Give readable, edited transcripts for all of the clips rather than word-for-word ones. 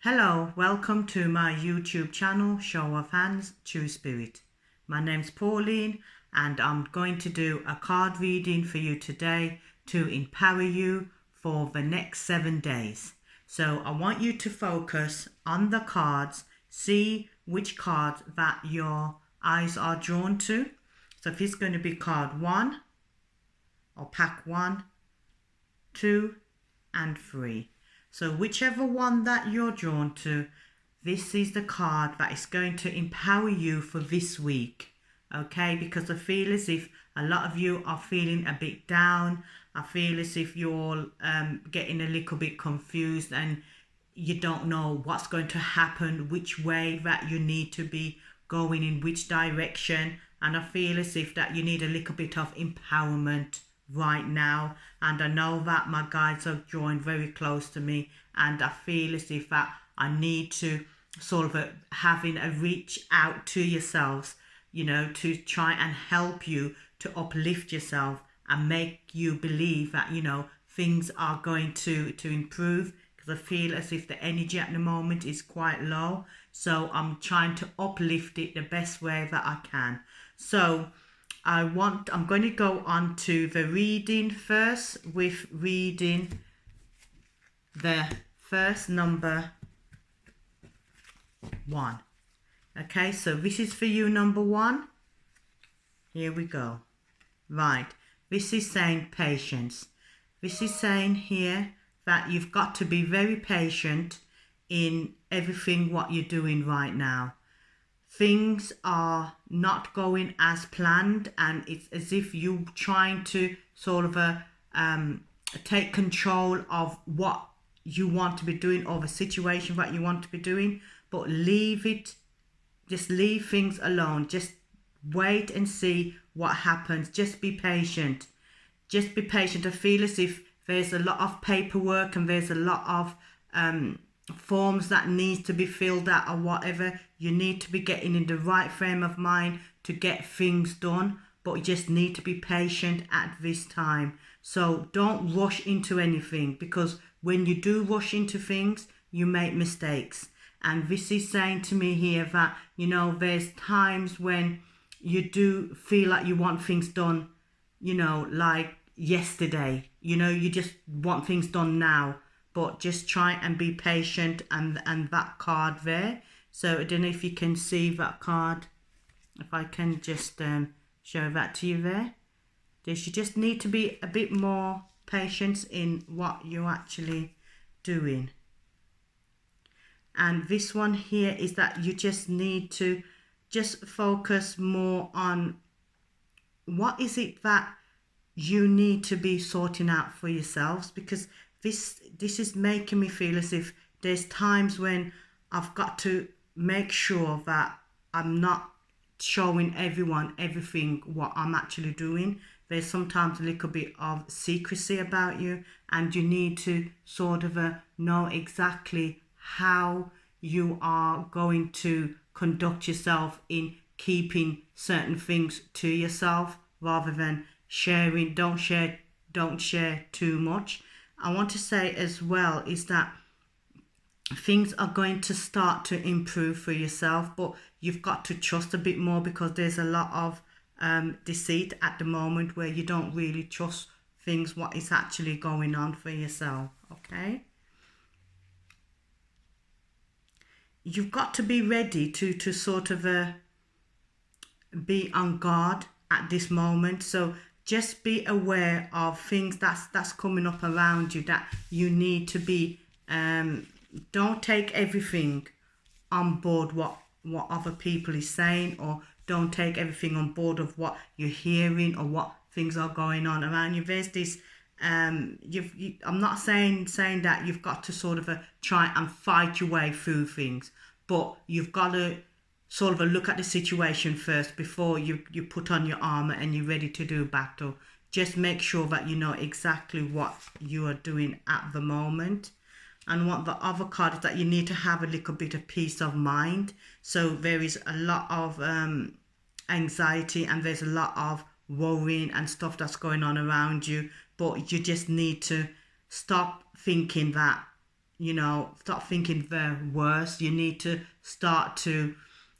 Hello, welcome to my YouTube channel, Show of Hands, True Spirit. My name's Pauline and I'm going to do a card reading for you today to empower you for the next 7 days. So I want you to focus on the cards, see which cards that your eyes are drawn to. So if it's going to be card 1 or pack 1, 2 and 3. So whichever one that you're drawn to, this is the card that is going to empower you for this week. Okay, because I feel as if a lot of you are feeling a bit down. I feel as if you're getting a little bit confused and you don't know what's going to happen, which way that you need to be going, in which direction. And I feel as if that you need a little bit of empowerment right now, and I know that my guides are drawing very close to me, and I feel as if that I need to sort of having a reach out to yourselves, you know, to try and help you to uplift yourself and make you believe that, you know, things are going to improve, because I feel as if the energy at the moment is quite low. So I'm trying to uplift it the best way that I can. So I'm going to go on to the reading first, with reading the first number 1. Okay, so this is for you, number 1. Here we go. Right, this is saying patience. This is saying here that you've got to be very patient in everything what you're doing right now. Things are not going as planned, and it's as if you're trying to sort of take control of what you want to be doing, or the situation that you want to be doing, but leave it, just leave things alone. Just wait and see what happens. Just be patient. Just be patient. I feel as if there's a lot of paperwork and there's a lot of forms that needs to be filled out or whatever. You need to be getting in the right frame of mind to get things done, but you just need to be patient at this time. So don't rush into anything, because when you do rush into things, you make mistakes. And this is saying to me here that, you know, there's times when you do feel like you want things done, you know, like yesterday, you know, you just want things done now. But just try and be patient, and that card there. So I don't know if you can see that card. If I can just show that to you there. You just need to be a bit more patient in what you're actually doing. And this one here is that you just need to just focus more on what is it that you need to be sorting out for yourselves, because this is making me feel as if there's times when I've got to make sure that I'm not showing everyone everything what I'm actually doing. There's sometimes a little bit of secrecy about you, and you need to sort of know exactly how you are going to conduct yourself in keeping certain things to yourself, rather than sharing. Don't share too much. I want to say as well is that things are going to start to improve for yourself, but you've got to trust a bit more, because there's a lot of deceit at the moment where you don't really trust things, what is actually going on for yourself. Okay, you've got to be ready to sort of be on guard at this moment. So just be aware of things that's coming up around you that you need to be. Don't take everything on board what other people is saying, or don't take everything on board of what you're hearing or what things are going on around you. There's this I'm not saying that you've got to sort of try and fight your way through things, but you've got to sort of look at the situation first before you put on your armor and you're ready to do battle. Just make sure that you know exactly what you are doing at the moment. And what the other card is that you need to have a little bit of peace of mind. So there is a lot of anxiety, and there's a lot of worrying and stuff that's going on around you, but you just need to stop thinking that you know, start thinking the worst. You need to start to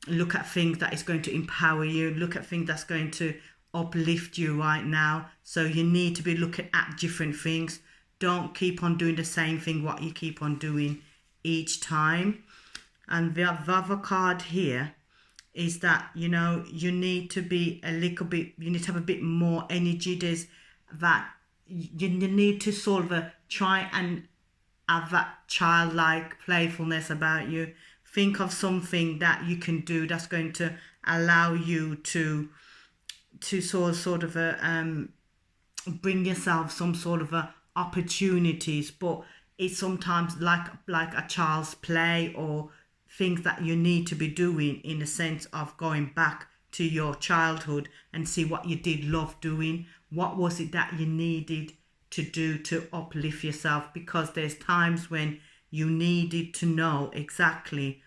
look at things that is going to empower you, look at things that's going to uplift you right now. So you need to be looking at different things. Don't keep on doing the same thing what you keep on doing each time. And the other card here is that, you know, you need to be a little bit, you need to have a bit more energy. There's that you need to sort of try and have that childlike playfulness about you. Think of something that you can do that's going to allow you to sort of bring yourself some sort of opportunities, but it's sometimes like a child's play, or things that you need to be doing in the sense of going back to your childhood and see what you did love doing. What was it that you needed to do to uplift yourself? Because there's times when you needed to know exactly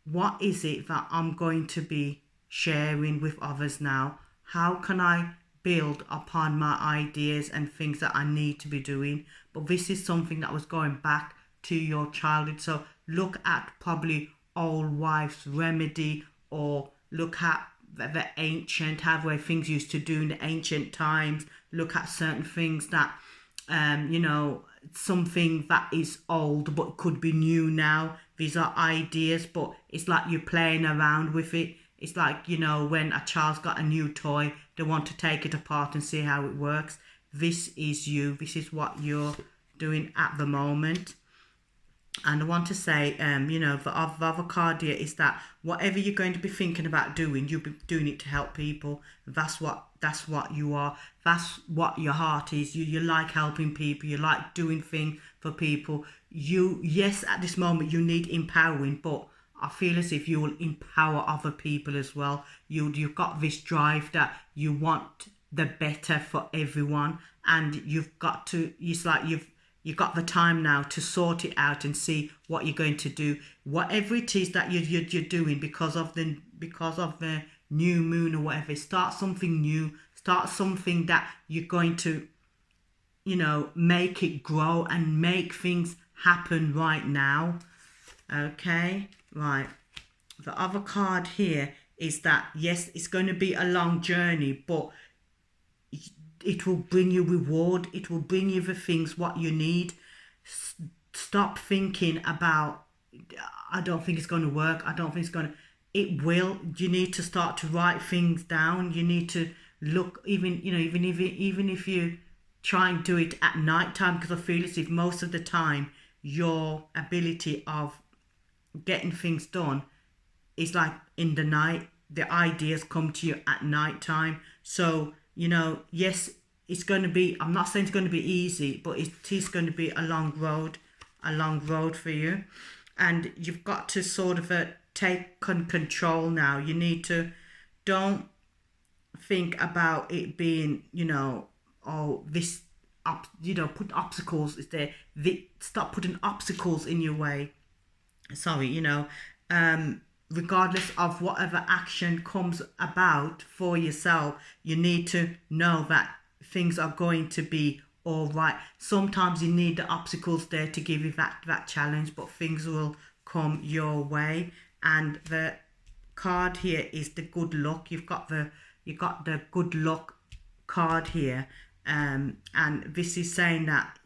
what is it that I'm going to be sharing with others now. How can I build upon my ideas and things that I need to be doing? But this is something that was going back to your childhood. So look at probably old wife's remedy, or look at the ancient, how where things used to do in the ancient times. Look at certain things that you know, something that is old but could be new now. These are ideas, but it's like you're playing around with it. It's like, you know, when a child's got a new toy, they want to take it apart and see how it works. This is you. This is what you're doing at the moment. And I want to say, you know, the other card here is that whatever you're going to be thinking about doing, you'll be doing it to help people. That's what you are. That's what your heart is. You like helping people. You like doing things for people. Yes, at this moment you need empowering, but I feel as if you will empower other people as well. You've got this drive that you want the better for everyone, and you've got to. It's like you've got the time now to sort it out and see what you're going to do. Whatever it is that you're doing because of the new moon or whatever, start something new. Start something that you're going to, you know, make it grow and make things happen right now. Okay, right. The other card here is that, yes, it's going to be a long journey, but it will bring you reward. It will bring you the things what you need. Stop thinking about, I don't think it's going to work. I don't think it's going to. It will. You need to start to write things down. You need to look, even if you try and do it at night time, because I feel as if most of the time your ability of getting things done is like in the night. The ideas come to you at night time. So, you know, yes, it's going to be, I'm not saying it's going to be easy, but it is going to be a long road for you. And you've got to sort of take control now. You need to, don't think about it being, you know, oh, this, you know, put obstacles is there. Stop putting obstacles in your way. Sorry, you know, regardless of whatever action comes about for yourself, you need to know that things are going to be all right. Sometimes you need the obstacles there to give you that challenge, but things will come your way. And the card here is the good luck. You've got the good luck card here, and this is saying that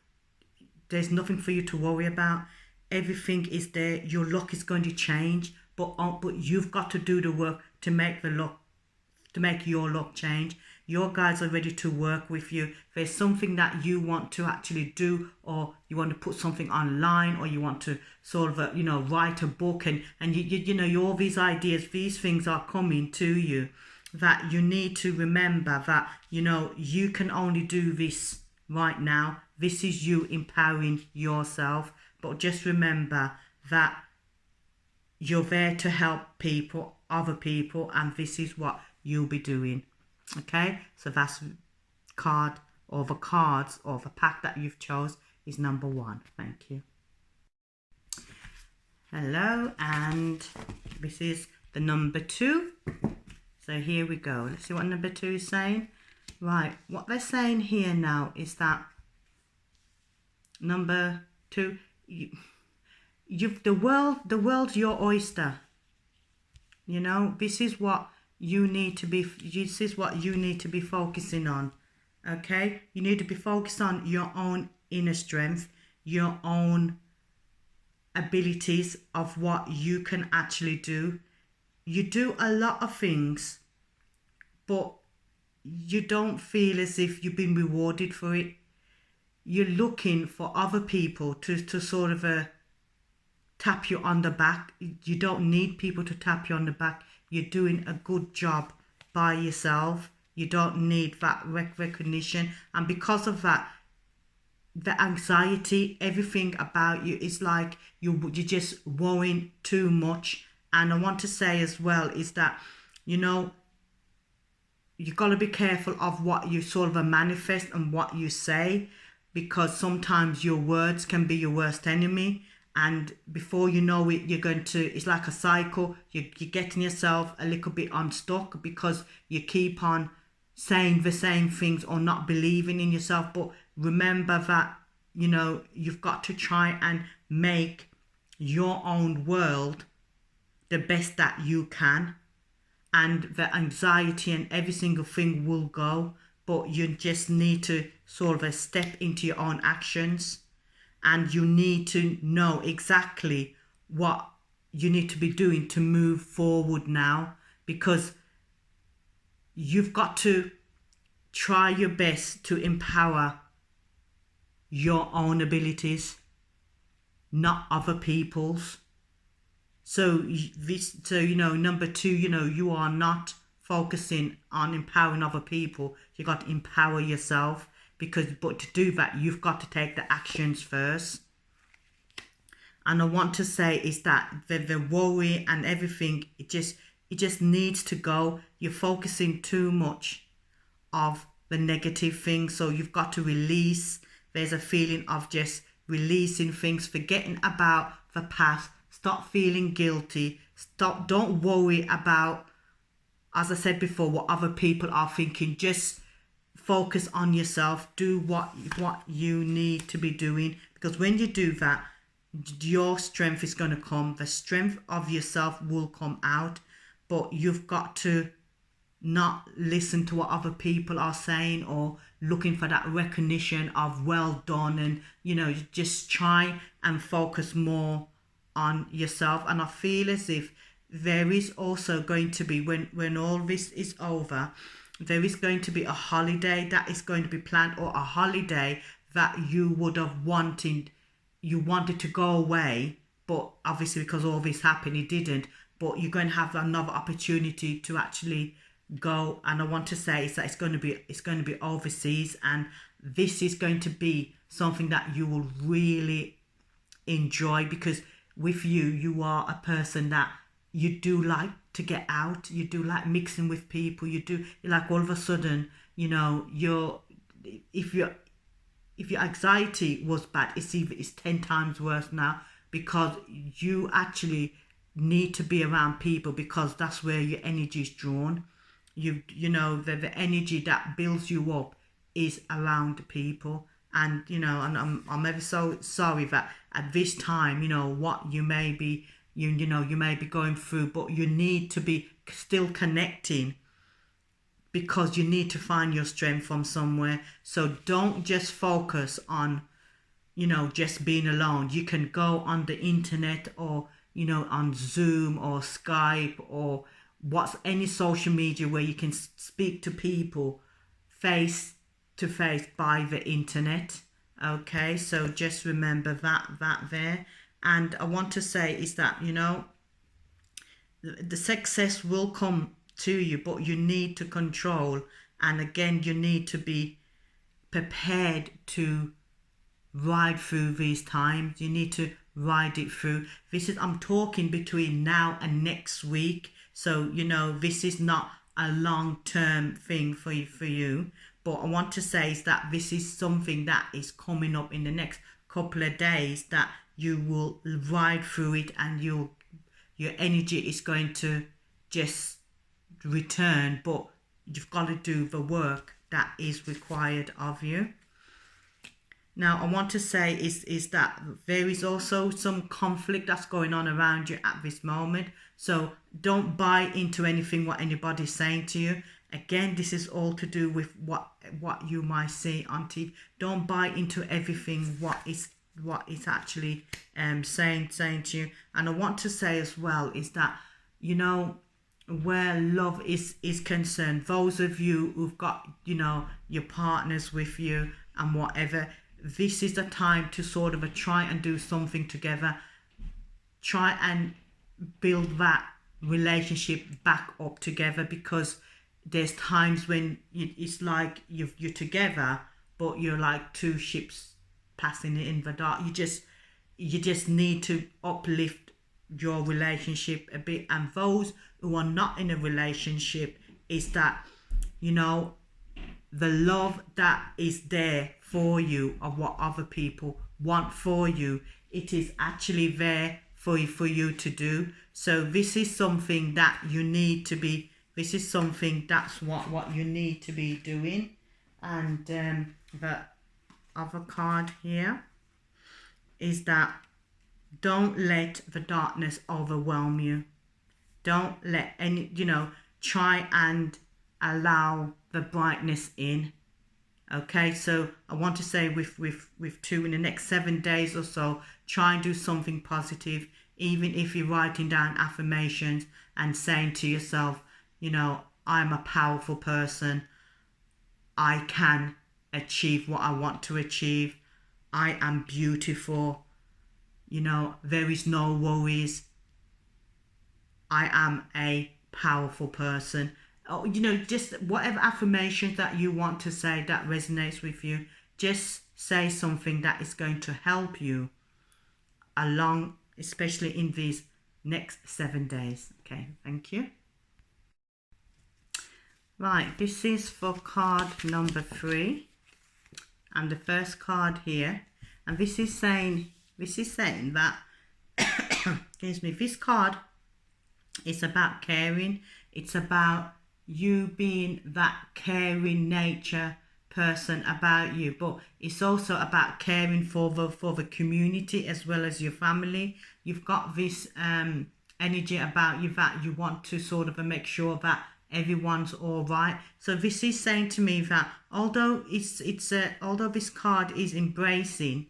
there's nothing for you to worry about. Everything is there. Your luck is going to change, but you've got to do the work to make your luck change. Your guides are ready to work with you. If there's something that you want to actually do, or you want to put something online, or you want to sort of, you know, write a book, and you know, all these ideas, these things are coming to you, that you need to remember that, you know, you can only do this right now. This is you empowering yourself. But just remember that you're there to help people, other people, and this is what you'll be doing. Okay, so that's card, or the cards, or the pack that you've chose is number 1. Thank you. Hello, and this is the number 2. So here we go. Let's see what number 2 is saying. Right, what they're saying here now is that number 2, you've the world's your oyster. You know, this is what you need to be. This is what you need to be focusing on. Okay, you need to be focused on your own inner strength, your own abilities of what you can actually do. You do a lot of things, but you don't feel as if you've been rewarded for it. You're looking for other people to sort of tap you on the back. You don't need people to tap you on the back. You're doing a good job by yourself. You don't need that recognition. And because of that, the anxiety, everything about you is like you're just worrying too much. And I want to say as well is that, you know, you've got to be careful of what you sort of manifest and what you say, because sometimes your words can be your worst enemy. And before you know it, you're going to, it's like a cycle. You're getting yourself a little bit unstuck because you keep on saying the same things or not believing in yourself. But remember that, you know, you've got to try and make your own world the best that you can. And the anxiety and every single thing will go. But you just need to sort of step into your own actions. And you need to know exactly what you need to be doing to move forward now, because you've got to try your best to empower your own abilities, not other people's. So you know, number two, you know, you are not focusing on empowering other people. You got to empower yourself. But to do that, you've got to take the actions first. And I want to say is that the worry and everything, it just needs to go. You're focusing too much of the negative things, so you've got to release. There's a feeling of just releasing things, forgetting about the past. Stop feeling guilty. Don't worry about, as I said before, what other people are thinking. Just focus on yourself. Do what you need to be doing, because when you do that, your strength is going to come. The strength of yourself will come out. But you've got to not listen to what other people are saying or looking for that recognition of well done. And, you know, just try and focus more on yourself. And I feel as if there is also going to be, when all this is over, there is going to be a holiday that is going to be planned, or a holiday that you would have wanted to go away, but obviously because all this happened, it didn't. But you're going to have another opportunity to actually go. And I want to say is that it's going to be overseas, and this is going to be something that you will really enjoy, because with you are a person that you do like to get out. You do like mixing with people. You like all of a sudden, you know, if your anxiety was bad, it's 10 times worse now, because you actually need to be around people, because that's where your energy is drawn. You know, the energy that builds you up is around people. And, you know, and I'm ever so sorry that at this time, you know, what you may be, you know, you may be going through, but you need to be still connecting, because you need to find your strength from somewhere. So don't just focus on, you know, just being alone. You can go on the internet, or, you know, on Zoom or Skype or any social media where you can speak to people face to face by the internet. Okay, so just remember that there. And I want to say is that, you know, the success will come to you, but you need to control. And again, you need to be prepared to ride through these times. You need to ride it through. I'm talking between now and next week. So, you know, this is not a long-term thing for you. But I want to say is that this is something that is coming up in the next couple of days, that you will ride through it, and your energy is going to just return. But you've got to do the work that is required of you. Now, I want to say is that there is also some conflict that's going on around you at this moment. So don't buy into anything what anybody's saying to you. Again, this is all to do with what you might see on TV. Don't buy into everything what is actually saying to you. And I want to say as well is that, you know, where love is concerned, those of you who've got, you know, your partners with you and whatever, this is the time to sort of try and do something together. Try and build that relationship back up together, because there's times when it's like you're together, but you're like two ships passing in the dark. You just need to uplift your relationship a bit. And those who are not in a relationship, is that, you know, the love that is there for you of what other people want for you, it is actually there for you to do. So this is something that you need to be, this is something that's what you need to be doing. And the other card here is that don't let the darkness overwhelm you. Don't let any, you know, try and allow the brightness in. Okay, so I want to say with two, in the next 7 days or so, try and do something positive. Even if you're writing down affirmations and saying to yourself, you know, I'm a powerful person. I can achieve what I want to achieve. I am beautiful. You know, there is no worries. I am a powerful person. Oh, you know, just whatever affirmations that you want to say that resonates with you, just say something that is going to help you along, especially in these next 7 days. Okay, thank you. Right, this is for card number 3, and the first card here, and this is saying that excuse me, this card is about caring. It's about you being that caring nature person about you, but it's also about caring for the community as well as your family. You've got this energy about you that you want to sort of make sure that everyone's all right. So this is saying to me that although although this card is embracing,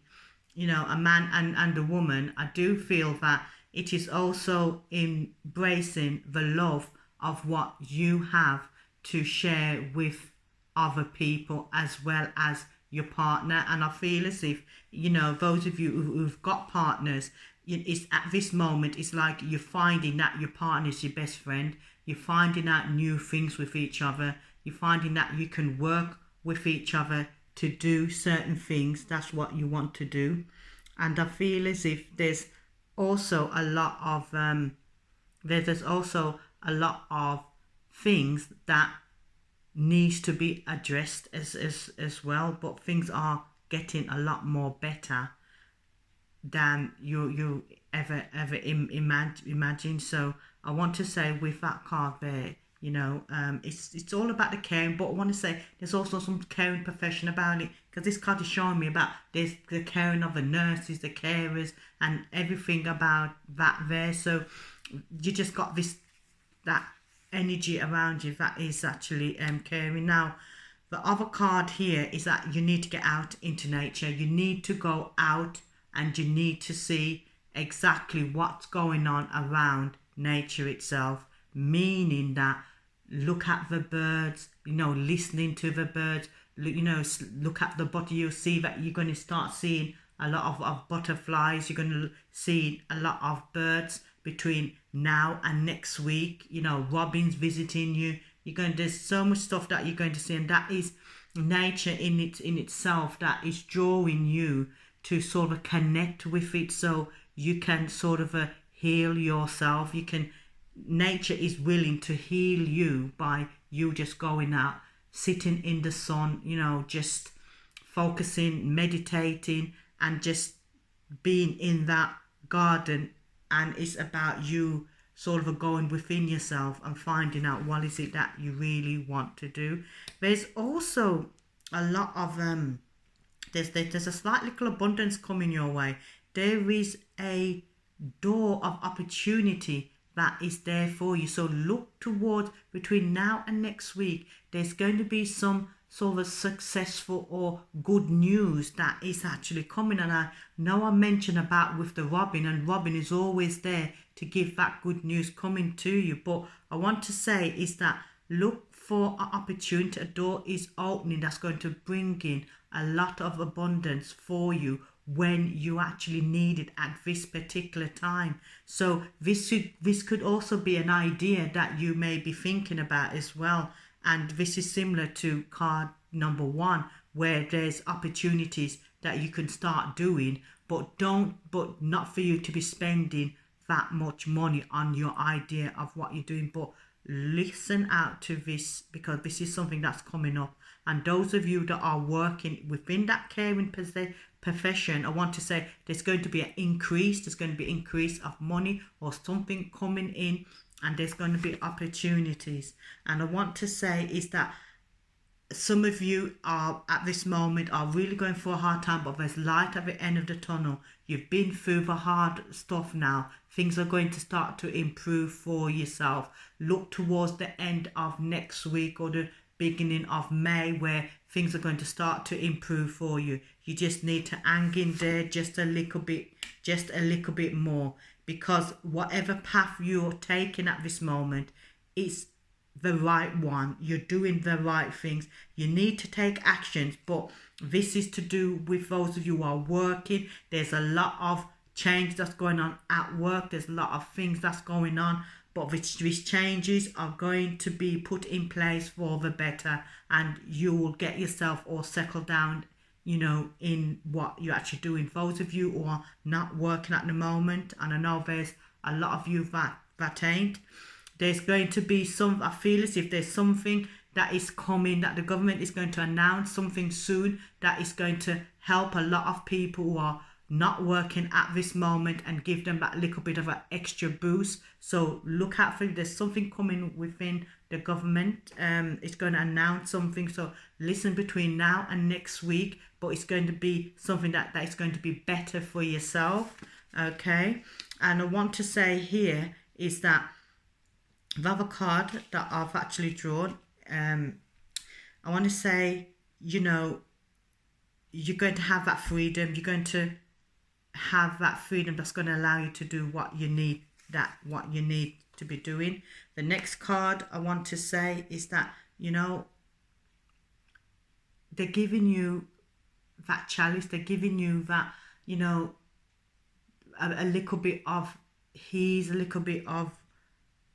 you know, a man and a woman, I do feel that it is also embracing the love of what you have to share with other people as well as your partner. And I feel as if, you know, those of you who've got partners, it's at this moment, it's like you're finding that your partner is your best friend. You're finding out new things with each other. You're finding that you can work with each other to do certain things. That's what you want to do. And I feel as if there's also a lot of there's also a lot of things that needs to be addressed as well, but things are getting a lot more better than you ever imagine. So I want to say with that card there, you know, it's all about the caring, but I want to say there's also some caring profession about it, because this card is showing me about there's the caring of the nurses, the carers, and everything about that there. So you just got that energy around you that is actually caring. Now, the other card here is that you need to get out into nature. You need to go out and you need to see exactly what's going on around nature itself, meaning that look at the birds, you know, listening to the birds, you know, look at the bottom. You'll see that you're going to start seeing a lot of butterflies. You're going to see a lot of birds between now and next week. You know, robins visiting you. There's so much stuff that you're going to see, and that is nature in itself that is drawing you to sort of connect with it, so you can sort of heal yourself. Nature is willing to heal you by you just going out, sitting in the sun, you know, just focusing, meditating, and just being in that garden. And it's about you sort of going within yourself and finding out what is it that you really want to do. There's also a lot of there's a slight little abundance coming your way. There is a door of opportunity that is there for you. So look towards between now and next week. There's going to be some sort of successful or good news that is actually coming. And I know I mentioned about with the Robin, and Robin is always there to give that good news coming to you. But I want to say is that look for an opportunity. A door is opening that's going to bring in a lot of abundance for you when you actually need it at this particular time. So this could also be an idea that you may be thinking about as well. And this is similar to card number 1, where there's opportunities that you can start doing, but not for you to be spending that much money on your idea of what you're doing. But listen out to this, because this is something that's coming up. And those of you that are working within that caring profession, I want to say there's going to be an increase. There's going to be an increase of money or something coming in, and there's going to be opportunities. And I want to say is that some of you are at this moment are really going for a hard time, but there's light at the end of the tunnel. You've been through the hard stuff now. Things are going to start to improve for yourself. Look towards the end of next week or the beginning of May, where things are going to start to improve for you. You just need to hang in there just a little bit more, because whatever path you're taking at this moment, it's the right one. You're doing the right things. You need to take actions, but this is to do with those of you who are working. There's a lot of change that's going on at work. There's a lot of things that's going on, but these changes are going to be put in place for the better, and you will get yourself all settled down, you know, in what you're actually doing. Those of you who are not working at the moment, and I know there's a lot of you that ain't, there's going to be some, I feel as if there's something that is coming, that the government is going to announce something soon that is going to help a lot of people who are not working at this moment and give them that little bit of an extra boost. So look out for it. There's something coming within the government. It's going to announce something. So listen between now and next week, but it's going to be something that is going to be better for yourself. Okay. And I want to say here is that the other card that I've actually drawn, I want to say, you know, you're going to have that freedom. You're going to have that freedom that's going to allow you to do what you need to be doing. The next card I want to say is that, you know, they're giving you that chalice. They're giving you that, you know, a little bit of ease, a little bit of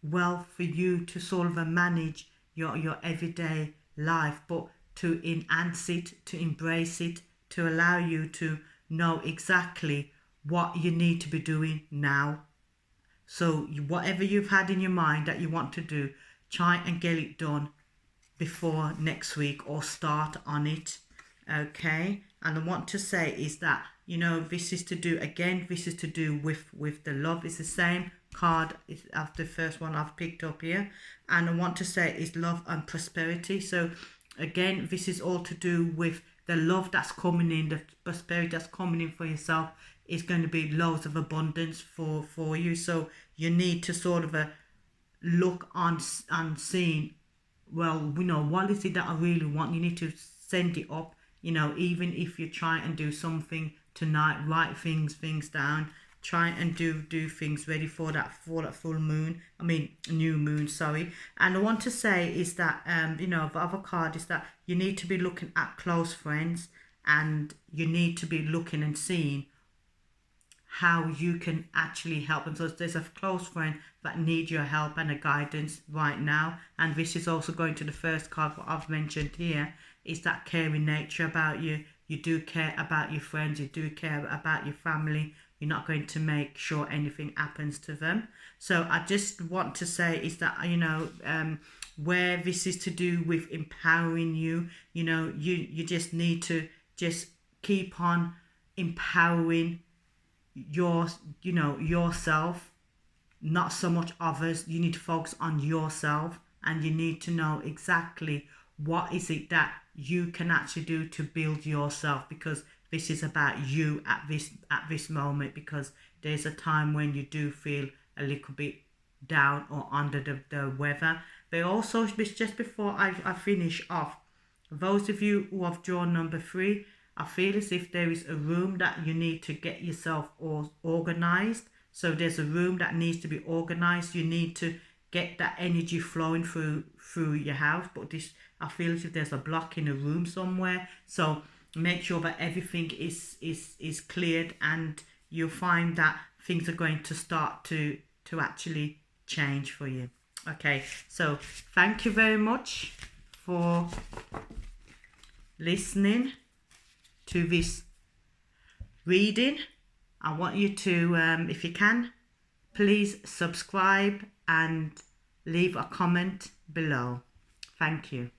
wealth for you to sort of manage your everyday life, but to enhance it, to embrace it, to allow you to know exactly what you need to be doing now. So whatever you've had in your mind that you want to do, try and get it done before next week, or start on it. Okay. And I want to say is that, you know, this is to do, again, this is to do with the love. It's the same card as the first one I've picked up here. And I want to say is love and prosperity. So again, this is all to do with the love that's coming in, the prosperity that's coming in for yourself. Is going to be loads of abundance for you. So you need to sort of look on seeing, well, you know, what is it that I really want? You need to send it up, you know, even if you try and do something tonight, write things down, try and do things ready for that full moon, new moon, sorry. And I want to say is that, you know, the other card is that you need to be looking at close friends, and you need to be looking and seeing how you can actually help them. So there's a close friend that needs your help and a guidance right now. And this is also going to the first card what I've mentioned here, is that caring nature about you. You do care about your friends, you do care about your family. You're not going to make sure anything happens to them. So I just want to say is that, you know, where this is to do with empowering you, you know, you just need to just keep on empowering yourself, not so much others. You need to focus on yourself, and you need to know exactly what is it that you can actually do to build yourself, because this is about you at this moment, because there's a time when you do feel a little bit down or under the weather. But also, just before I finish off, those of you who have drawn number 3, I feel as if there is a room that you need to get yourself organized. So there's a room that needs to be organized. You need to get that energy flowing through your house. But this, I feel as if there's a block in a room somewhere. So make sure that everything is cleared, and you'll find that things are going to start to actually change for you. Okay, so thank you very much for listening to this reading. I want you to, if you can, please subscribe and leave a comment below. Thank you.